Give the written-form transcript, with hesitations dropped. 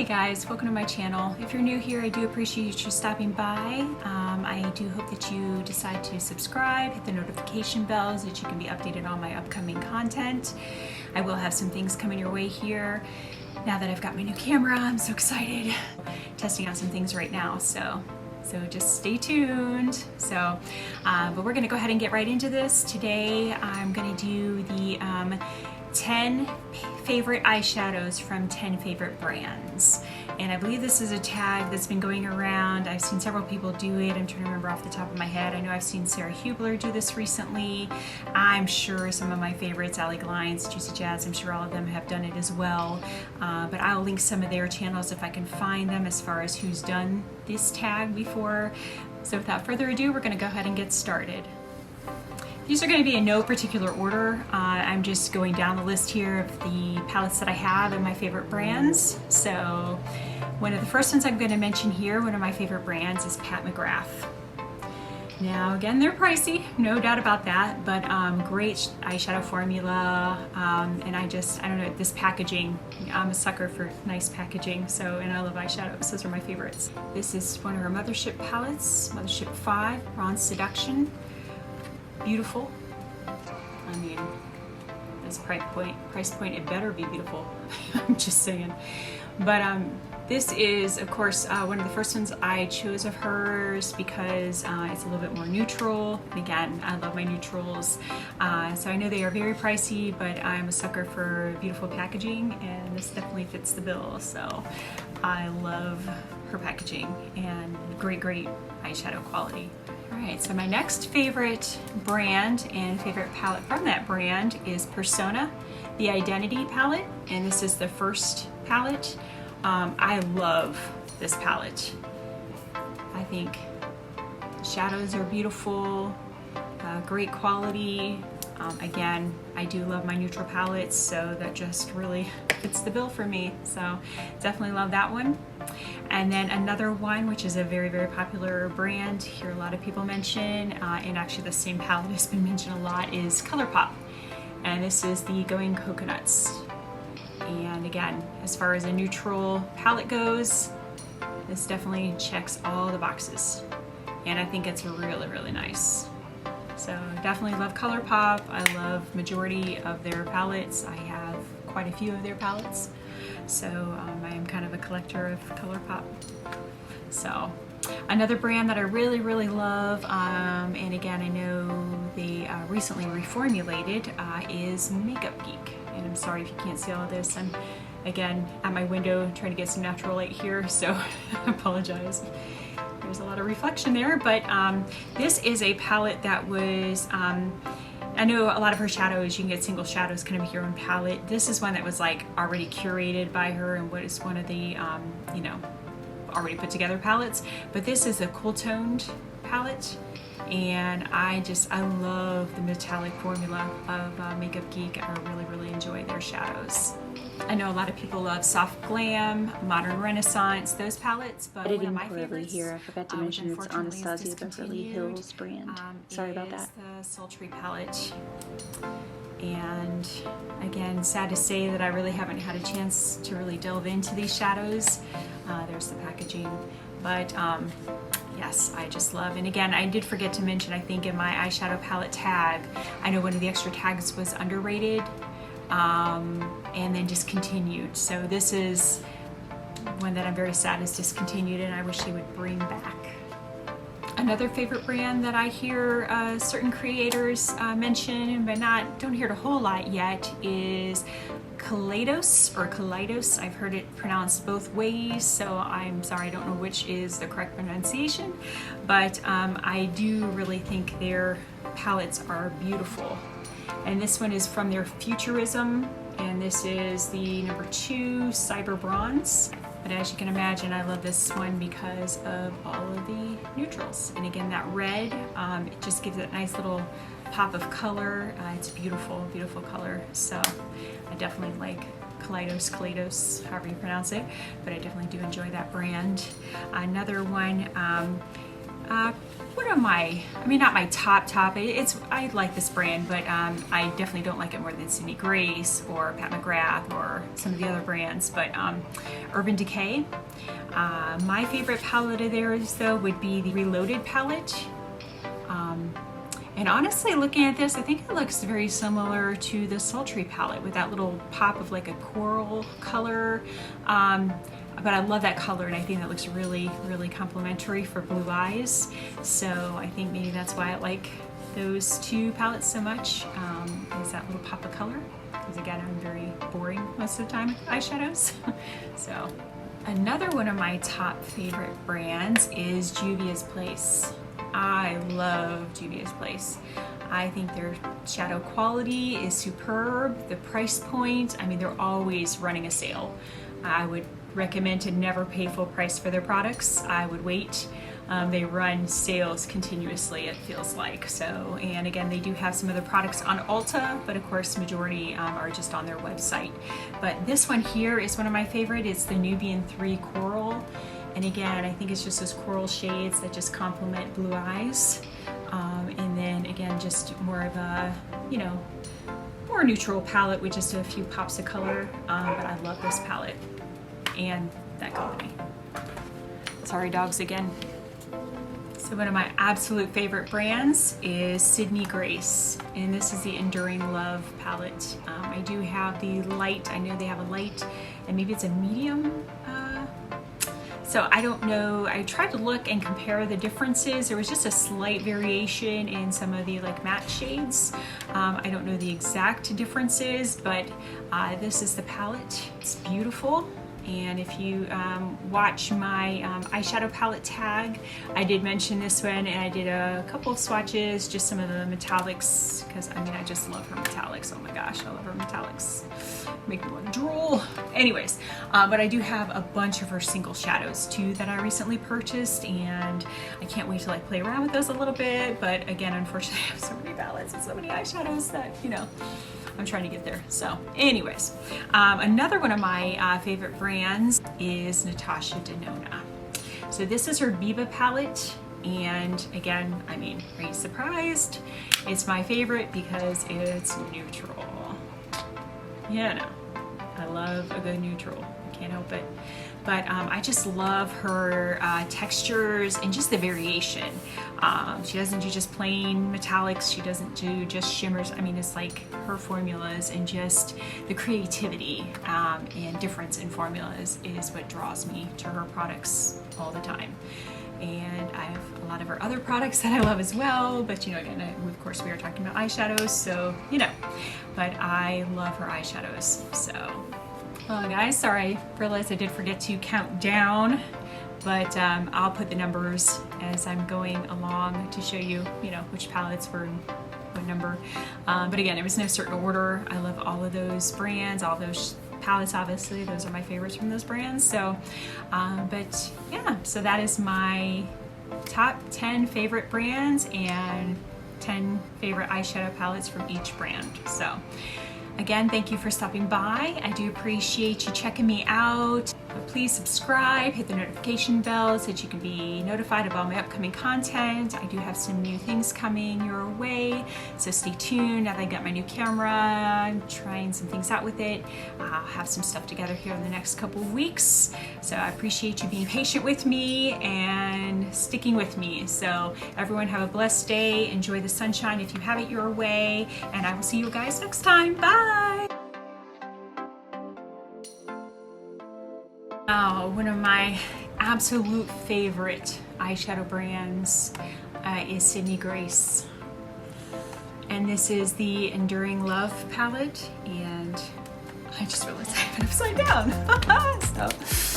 Hey guys, welcome to my channel. If you're new here, I do appreciate you stopping by. I do hope that you decide to subscribe, hit the notification bell so that you can be updated on my upcoming content. I will have some things coming your way here. Now that I've got my new camera, I'm so excited. Testing out some things right now, so just stay tuned. But we're gonna go ahead and get right into this. Today I'm gonna do the 10 favorite eyeshadows from 10 favorite brands. And I believe this is a tag that's been going around. I've seen several people do it. I'm trying to remember off the top of my head. I know I've seen Sarah Hubler do this recently. I'm sure some of my favorites, Allie Glines, Juicyjas, I'm sure all of them have done it as well. But I'll link some of their channels if I can find them as far as who's done this tag before. So without further ado, we're gonna go ahead and get started. These are going to be in no particular order. I'm just going down the list here of the palettes that I have and my favorite brands. So one of the first ones I'm going to mention here, one of my favorite brands, is McGRATH. Now again, they're pricey, no doubt about that, but great eyeshadow formula, and I don't know, this packaging, I'm a sucker for nice packaging, and I love eyeshadows. Those are my favorites. This is one of our Mothership palettes, Mothership 5, Bronze Seduction. Beautiful. I mean, this price point, it better be beautiful. I'm just saying. But this is, of course, one of the first ones I chose of hers because it's a little bit more neutral. And again, I love my neutrals. So I know they are very pricey, but I'm a sucker for beautiful packaging, and this definitely fits the bill. So I love her packaging and great eyeshadow quality. Alright, so my next favorite brand and favorite palette from that brand is Persona-the-Identity palette, and this is the first palette. I love this palette. I think the shadows are beautiful, great quality. Again, I do love my neutral palettes, so that just really fits the bill for me. So definitely love that one. And then another one, which is a very popular brand, hear a lot of people mention, and actually the same palette has been mentioned a lot, is Colourpop. And this is the Going Coconuts. And again, as far as a neutral palette goes, this definitely checks all the boxes. And I think it's really nice. So definitely love Colourpop. I love majority of their palettes. I have quite a few of their palettes. So I am kind of a collector of Colourpop. So another brand that I really love, and again I know they recently reformulated, is Geek. And I'm sorry if you can't see all of this. I'm again at my window trying to get some natural light here, so I apologize. There's a lot of reflection there, but this is a palette that was, I know a lot of her shadows, you can get single shadows kind of with your own palette. This is one that was like already curated by her and was one of the, you know, already put together palettes. But this is a cool toned palette, and I love the metallic formula of Geek. I really enjoy their shadows. I know a lot of people love soft glam, modern renaissance, those palettes, but one of my favorites here. I forgot to mention it's Anastasia Beverly Hills brand. Sorry about that. The Sultry palette. And again, sad to say that I really haven't had a chance to really delve into these shadows. There's the packaging, but yes, I just love. And again, I did forget to mention, I think in my eyeshadow palette tag, I know one of the extra tags was underrated. And then discontinued. So this is one that I'm very sad is discontinued, and I wish they would bring back. Another favorite brand that I hear certain creators mention, but don't hear it a whole lot yet, is Kaleidos. I've heard it pronounced both ways, so I'm sorry, I don't know which is the correct pronunciation, but I do really think their palettes are beautiful. And this one is from their Futurism, and this is the number 2 Cyber Bronze. But as you can imagine, I love this one because of all of the neutrals. And again, that red, it just gives it a nice little pop of color. It's beautiful color. So I definitely like Kaleidos, however you pronounce it, but I definitely do enjoy that brand. Another one, one of my, I mean, not my top, I like this brand, but I definitely don't like it more than Sydney Grace or Pat McGrath or some of the other brands, but Urban Decay. My favorite palette of theirs, though, would be the Reloaded palette. And honestly, looking at this, I think it looks very similar to the Sultry palette with that little pop of like a coral color. But I love that color, and I think that looks really, really complimentary for blue eyes. So I think maybe that's why I like those two palettes so much, is that little pop of color. Because again, I'm very boring most of the time with eyeshadows. So another one of my top favorite brands is Juvia's Place. I love Juvia's Place. I think their shadow quality is superb. The price point, I mean, they're always running a sale. I would recommend to never pay full price for their products. I would wait. They run sales continuously, it feels like. So, and again, they do have some other products on Ulta, but of course, majority are just on their website. But this one here is one of my favorite. It's the Nubian 3 Coral. And again, I think it's just those coral shades that just complement blue eyes. And then again, just more of a, you know, more neutral palette with just a few pops of color. But I love this palette and that company. Sorry, dogs again. So one of my absolute favorite brands is Sydney Grace, and this is the Enduring Love palette. I do have the light, I know they have a light, and maybe it's a medium. So I don't know, I tried to look and compare the differences. There was just a slight variation in some of the like matte shades. I don't know the exact differences, but this is the palette. It's beautiful. And if you watch my eyeshadow palette tag, I did mention this one, and I did a couple of swatches, just some of the metallics, because I mean, I just love her metallics. Oh my gosh, I love her metallics. Make me want to drool. Anyways, but I do have a bunch of her single shadows too that I recently purchased, and I can't wait to like play around with those a little bit. But again, unfortunately, I have so many palettes and so many eyeshadows that, you know, I'm trying to get there. So anyways, another one of my favorite brands is Natasha Denona. So this is her Biba palette. And again, I mean, are you surprised? It's my favorite because it's neutral. Yeah, no, I love a good neutral. I can't help it. But I just love her textures and just the variation. She doesn't do just plain metallics. She doesn't do just shimmers. I mean, it's like her formulas and just the creativity and difference in formulas is what draws me to her products all the time. And I have a lot of her other products that I love as well. But you know, again, of course, we are talking about eyeshadows, so you know. But I love her eyeshadows, so. Well guys, sorry, I realized I did forget to count down, but I'll put the numbers as I'm going along to show you, you know, which palettes were in what number. But again, there was no certain order. I love all of those brands, all those palettes, obviously. Those are my favorites from those brands. So, but yeah, so that is my top 10 favorite brands and 10 favorite eyeshadow palettes from each brand. So. Again, thank you for stopping by. I do appreciate you checking me out. But please subscribe, hit the notification bell so that you can be notified of all my upcoming content. I do have some new things coming your way, so stay tuned. Now that I got my new camera, I'm trying some things out with it. I'll have some stuff together here in the next couple of weeks. So I appreciate you being patient with me and sticking with me. So everyone have a blessed day. Enjoy the sunshine if you have it your way. And I will see you guys next time. Bye! One of my absolute favorite eyeshadow brands is Sydney Grace. And this is the Enduring Love palette. And I just realized I have it upside down. So.